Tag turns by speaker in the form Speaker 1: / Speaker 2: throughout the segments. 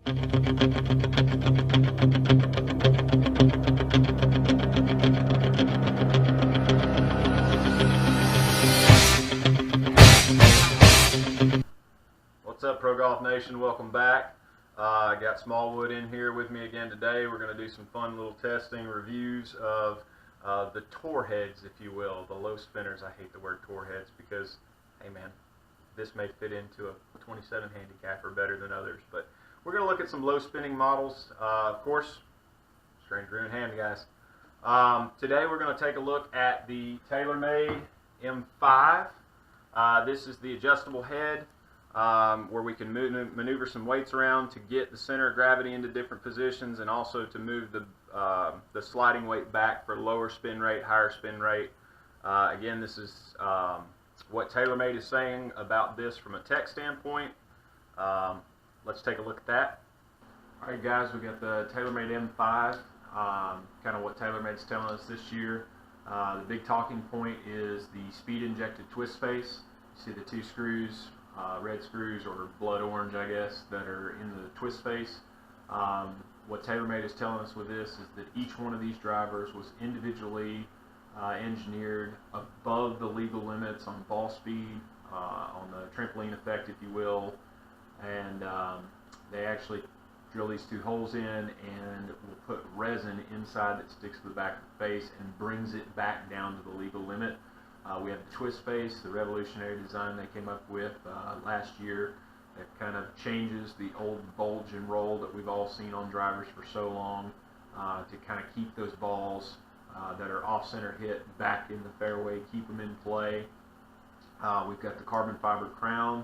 Speaker 1: What's up, Pro Golf Nation? Welcome back. I got Smallwood in here with me again today. We're going to do some fun little testing reviews of the tour heads, if you will, the low spinners. I hate the word tour heads because, hey man, this may fit into a 27 handicapper better than others. But we're going to look at some low spinning models. Of course, stranger in hand, guys. Today we're going to take a look at the Taylormade M5. This is the adjustable head. Where we can maneuver some weights around to get the center of gravity into different positions, and also to move the sliding weight back for lower spin rate, higher spin rate. Again, this is what Taylormade is saying about this from a tech standpoint. Let's take a look at that. Alright guys, we got the Taylormade M5, kind of what Taylormade's telling us this year. The big talking point is the speed injected twist space. You see the two screws, red screws, or blood orange I guess, that are in the twist space. What Taylormade is telling us with this is that each one of these drivers was individually engineered above the legal limits on ball speed, on the trampoline effect if you will, and they actually drill these two holes in and will put resin inside that sticks to the back of the face and brings it back down to the legal limit. We have the twist space, the revolutionary design they came up with last year that kind of changes the old bulge and roll that we've all seen on drivers for so long, to kind of keep those balls that are off-center hit back in the fairway, keep them in play. We've got the carbon fiber crown.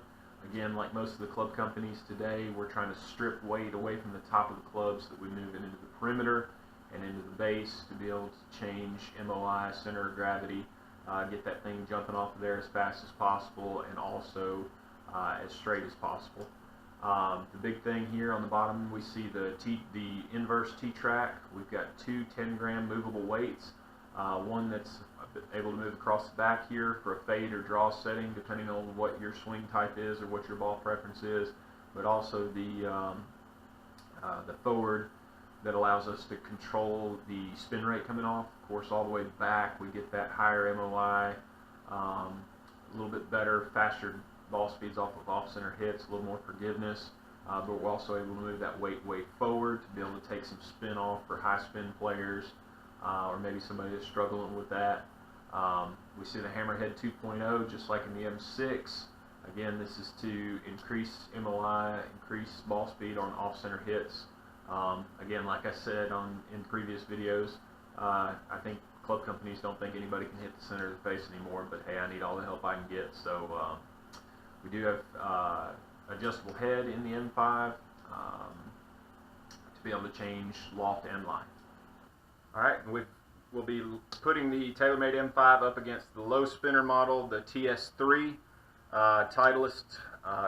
Speaker 1: Again, like most of the club companies today, we're trying to strip weight away from the top of the clubs that we move it into the perimeter and into the base to be able to change MOI, center of gravity, get that thing jumping off of there as fast as possible, and also as straight as possible. The big thing here on the bottom, we see the inverse T-track. We've got two 10-gram movable weights, one that's able to move across the back here for a fade or draw setting, depending on what your swing type is or what your ball preference is, but also the forward that allows us to control the spin rate coming off. Of course, all the way back we get that higher MOI, a little bit better, faster ball speeds off of off-center hits, a little more forgiveness, but we're also able to move that weight forward to be able to take some spin off for high spin players, or maybe somebody that's struggling with that. We see the Hammerhead 2.0 just like in the M6. Again, this is to increase MOI, increase ball speed on off-center hits. Again, like I said in previous videos, I think club companies don't think anybody can hit the center of the face anymore, but hey, I need all the help I can get. So we do have adjustable head in the M5 to be able to change loft and line. Alright, we'll be putting the Taylormade M5 up against the low spinner model, the TS3. Titleist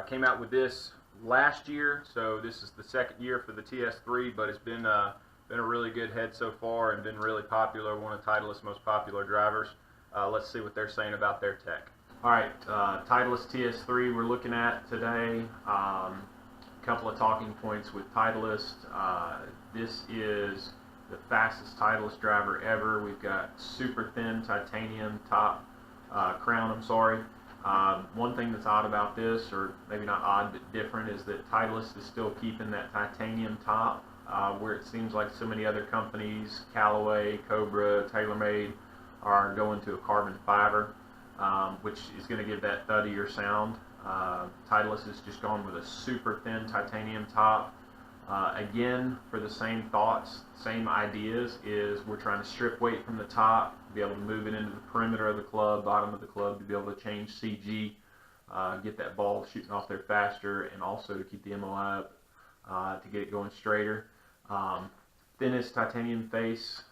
Speaker 1: came out with this last year, so this is the second year for the TS3, but it's been a really good head so far and been really popular, one of Titleist's most popular drivers. Let's see what they're saying about their tech. Alright, Titleist TS3 we're looking at today. A couple of talking points with Titleist. This is the fastest Titleist driver ever. We've got super thin titanium top crown, I'm sorry. One thing that's odd about this, or maybe not odd but different, is that Titleist is still keeping that titanium top, where it seems like so many other companies, Callaway, Cobra, Taylormade, are going to a carbon fiber, which is going to give that thuddier sound. Titleist has just gone with a super thin titanium top. Again, for the same thoughts, same ideas, is we're trying to strip weight from the top, be able to move it into the perimeter of the club, bottom of the club, to be able to change CG, get that ball shooting off there faster, and also to keep the MOI up, to get it going straighter. Thinnest titanium face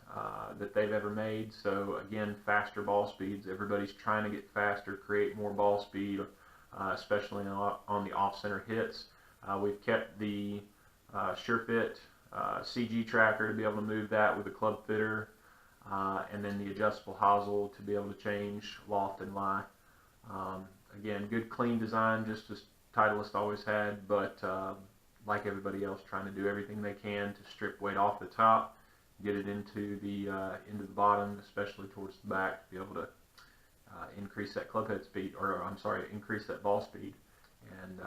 Speaker 1: that they've ever made, so again, faster ball speeds. Everybody's trying to get faster, create more ball speed, especially on the off-center hits. We've kept the SureFit CG tracker to be able to move that with a club fitter, and then the adjustable hosel to be able to change loft and lie. Again, good clean design, just as Titleist always had, but like everybody else, trying to do everything they can to strip weight off the top, get it into the bottom, especially towards the back, to be able to increase that club head speed, or I'm sorry, increase that ball speed, and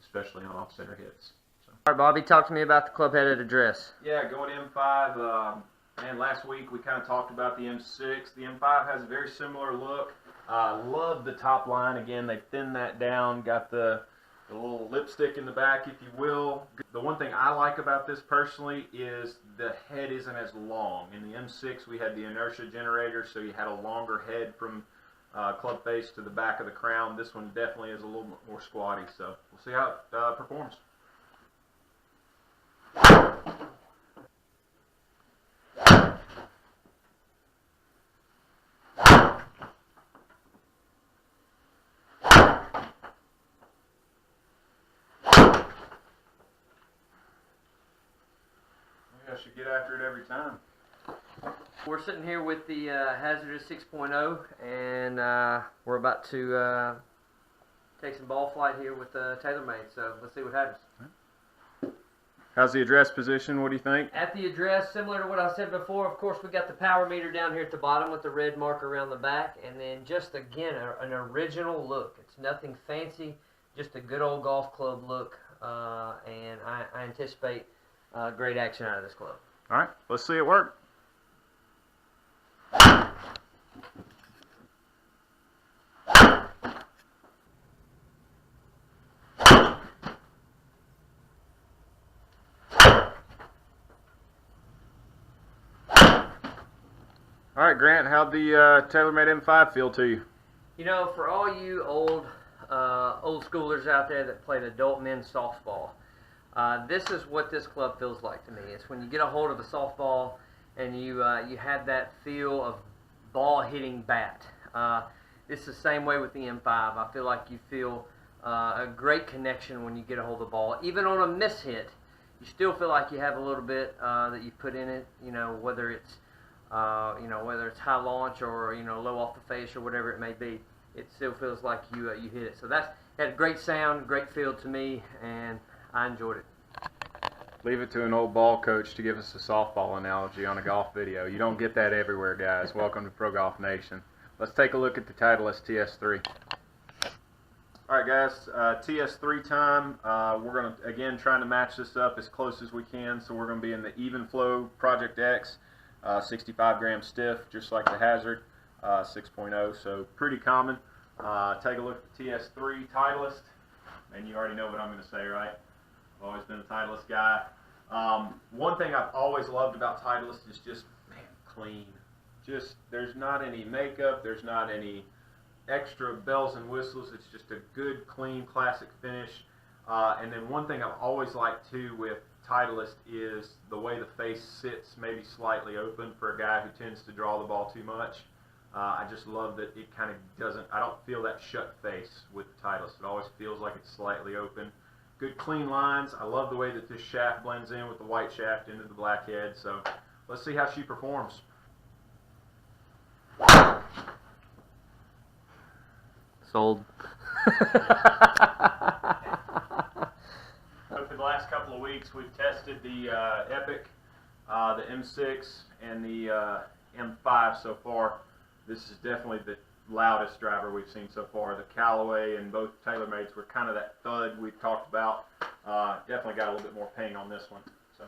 Speaker 1: especially on off-center hits. So.
Speaker 2: All right, Bobby, talk to me about the club-headed address.
Speaker 1: Yeah, going M5. And last week we kind of talked about the M6. The M5 has a very similar look. Love the top line. Again, they thinned that down, got the little lipstick in the back, if you will. The one thing I like about this personally is the head isn't as long. In the M6 we had the inertia generator, so you had a longer head from club face to the back of the crown. This one definitely is a little bit more squatty, so we'll see how it performs. I should get after it every time.
Speaker 2: We're sitting here with the Hazardous 6.0, and we're about to take some ball flight here with Taylormade, so let's see what happens.
Speaker 1: How's the address position? What do you think?
Speaker 2: At the address, similar to what I said before, of course we got the power meter down here at the bottom with the red marker around the back, and then just again an original look. It's nothing fancy, just a good old golf club look, and I anticipate great action out of this club.
Speaker 1: All right, let's see it work. All right, Grant, how'd the Taylormade M5 feel to you?
Speaker 2: You know, for all you old schoolers out there that played adult men's softball, this is what this club feels like to me. It's when you get a hold of a softball and you have that feel of ball hitting bat. This is the same way with the M5. I feel like you feel a great connection when you get a hold of the ball. Even on a miss hit, you still feel like you have a little bit that you put in it. You know, whether it's whether it's high launch or low off the face or whatever it may be, it still feels like you hit it. So that had a great sound, great feel to me, and I enjoyed it.
Speaker 1: Leave it to an old ball coach to give us a softball analogy on a golf video. You don't get that everywhere, guys. Welcome to Pro Golf Nation. Let's take a look at the Titleist TS3. All right, guys, TS3 time. We're going to, again, trying to match this up as close as we can. So we're going to be in the Even Flow Project X, 65 gram stiff, just like the Hazard 6.0. So pretty common. Take a look at the TS3 Titleist. And you already know what I'm going to say, right? I've always been a Titleist guy. One thing I've always loved about Titleist is just, man, clean. Just, there's not any makeup, there's not any extra bells and whistles. It's just a good, clean, classic finish. And then one thing I've always liked, too, with Titleist is the way the face sits maybe slightly open for a guy who tends to draw the ball too much. I just love that it kind of doesn't, I don't feel that shut face with the Titleist. It always feels like it's slightly open. Good clean lines. I love the way that this shaft blends in with the white shaft into the black head. So let's see how she performs.
Speaker 2: Sold.
Speaker 1: So for the last couple of weeks we've tested the Epic, the M6, and the M5 so far. This is definitely the loudest driver we've seen so far. The Callaway and both Taylormades were kind of that thud we've talked about. Definitely got a little bit more ping on this one. So.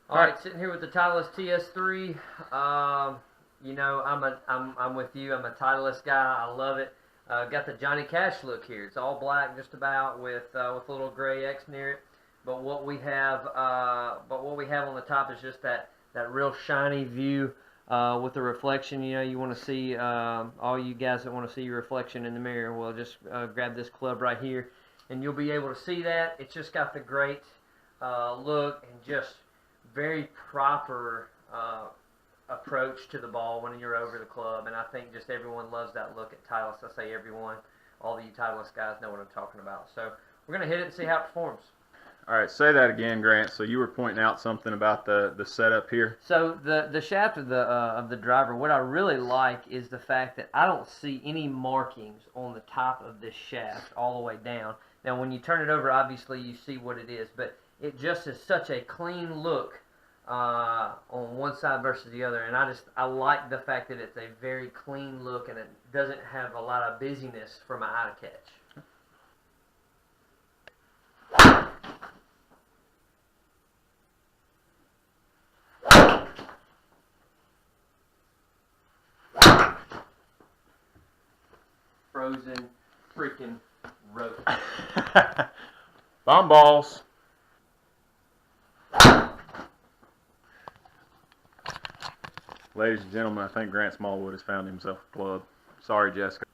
Speaker 2: All right, sitting here with the Titleist TS3. You know, I'm with you. I'm a Titleist guy. I love it. Got the Johnny Cash look here. It's all black, just about, with a little gray X near it. But what we have, on the top is just that real shiny view with the reflection. You know, you want to see all you guys that want to see your reflection in the mirror. Well, just grab this club right here, and you'll be able to see that. It's just got the great look and just very proper approach to the ball when you're over the club, and I think just everyone loves that look at Titleist. I say everyone, all the Titleist guys know what I'm talking about. So we're going to hit it and see how it performs.
Speaker 1: All right, say that again, Grant. So you were pointing out something about the setup here.
Speaker 2: So the shaft of the driver, what I really like is the fact that I don't see any markings on the top of this shaft all the way down. Now, when you turn it over, obviously you see what it is, but it just is such a clean look on one side versus the other, and I like the fact that it's a very clean look and it doesn't have a lot of busyness for my eye to catch. Frozen freaking road.
Speaker 1: Bomb balls. Ladies and gentlemen, I think Grant Smallwood has found himself a club. Sorry, Jessica.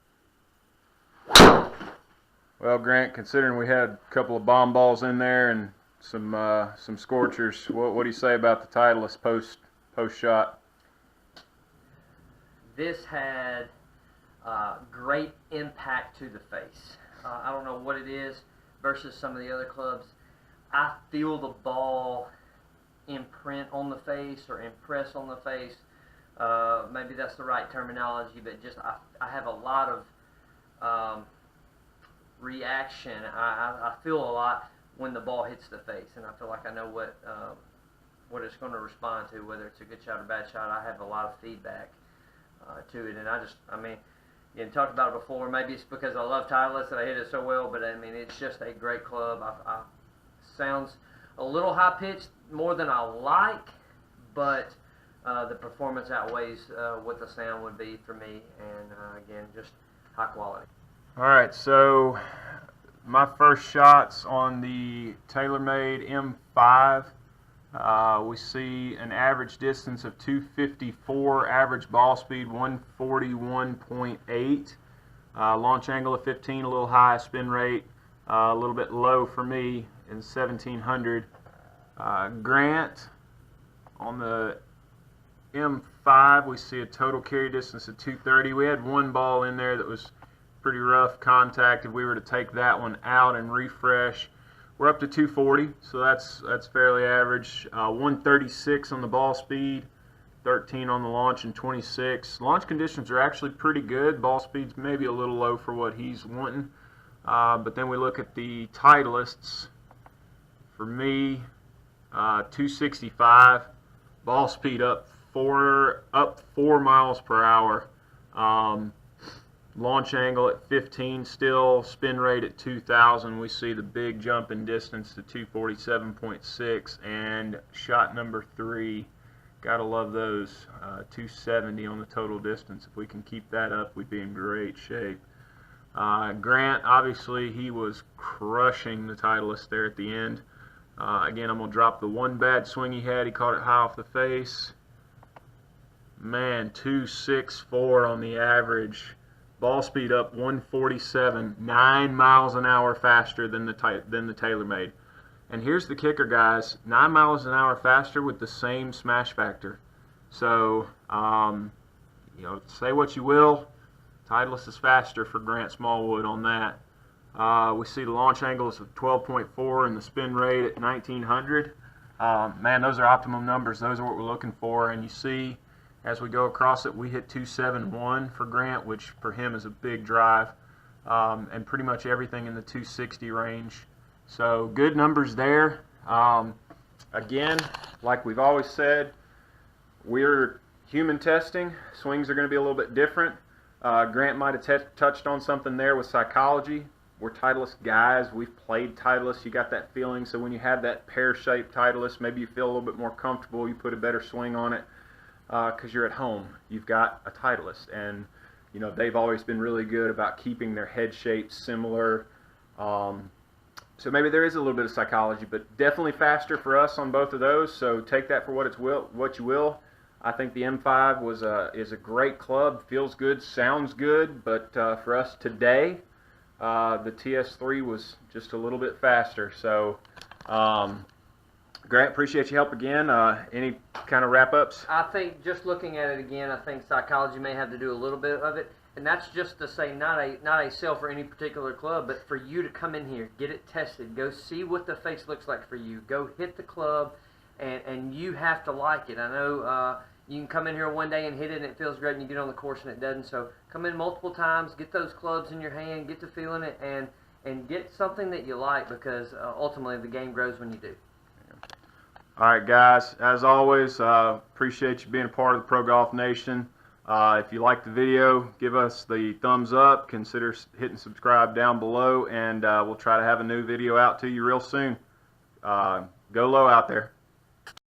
Speaker 1: Well, Grant, considering we had a couple of bomb balls in there and some scorchers, what do you say about the Titleist post shot?
Speaker 2: This had great impact to the face. I don't know what it is versus some of the other clubs. I feel the ball imprint on the face or impress on the face. Maybe that's the right terminology, but just I have a lot of reaction. I feel a lot when the ball hits the face, and I feel like I know what it's going to respond to, whether it's a good shot or bad shot. I have a lot of feedback to it, and I mean, you talked about it before. Maybe it's because I love Titleist that I hit it so well, but I mean, it's just a great club. Sounds a little high pitched, more than I like, but the performance outweighs what the sound would be for me, and again, just high quality.
Speaker 1: All right, so my first shots on the Taylormade M5. We see an average distance of 254, average ball speed 141.8, launch angle of 15, a little high, spin rate a little bit low for me in 1700. Grant, on the M5, we see a total carry distance of 230. We had one ball in there that was pretty rough contact. If we were to take that one out and refresh, we're up to 240, so that's fairly average. 136 on the ball speed, 13 on the launch, and 26. Launch conditions are actually pretty good. Ball speed's maybe a little low for what he's wanting. But then we look at the Titleists. For me, 265. Ball speed up 4 miles per hour. Launch angle at 15 still, spin rate at 2,000. We see the big jump in distance to 247.6, and shot number 3, gotta love those, 270 on the total distance. If we can keep that up, we'd be in great shape. Grant, obviously, he was crushing the Titleist there at the end. Again, I'm gonna drop the one bad swing he had. He caught it high off the face. Man, 264 on the average. Ball speed up 147, 9 miles an hour faster than the Taylormade. And here's the kicker, guys: 9 miles an hour faster with the same smash factor. So, say what you will, Titleist is faster for Grant Smallwood on that. We see the launch angles of 12.4 and the spin rate at 1900. Man, those are optimum numbers. Those are what we're looking for. And you see, as we go across it, we hit 271 for Grant, which for him is a big drive, and pretty much everything in the 260 range. So good numbers there. Again, like we've always said, we're human testing. Swings are going to be a little bit different. Grant might have touched on something there with psychology. We're Titleist guys. We've played Titleist. You got that feeling. So when you have that pear-shaped Titleist, maybe you feel a little bit more comfortable. You put a better swing on it. Because you're at home, you've got a Titleist, and they've always been really good about keeping their head shapes similar. So maybe there is a little bit of psychology, but definitely faster for us on both of those. So take that for what you will. I think the M5 is a great club, feels good, sounds good, but for us today, the TS3 was just a little bit faster. So. Grant, appreciate your help again. Any kind of wrap-ups?
Speaker 2: I think just looking at it again, I think psychology may have to do a little bit of it. And that's just to say not a sale for any particular club, but for you to come in here, get it tested, go see what the face looks like for you, go hit the club, and you have to like it. I know you can come in here one day and hit it and it feels great, and you get on the course and it doesn't. So come in multiple times, get those clubs in your hand, get to feeling it, and get something that you like, because ultimately the game grows when you do.
Speaker 1: All right, guys, as always, appreciate you being a part of the Pro Golf Nation. If you like the video, give us the thumbs up, consider hitting subscribe down below, and we'll try to have a new video out to you real soon. Go low out there.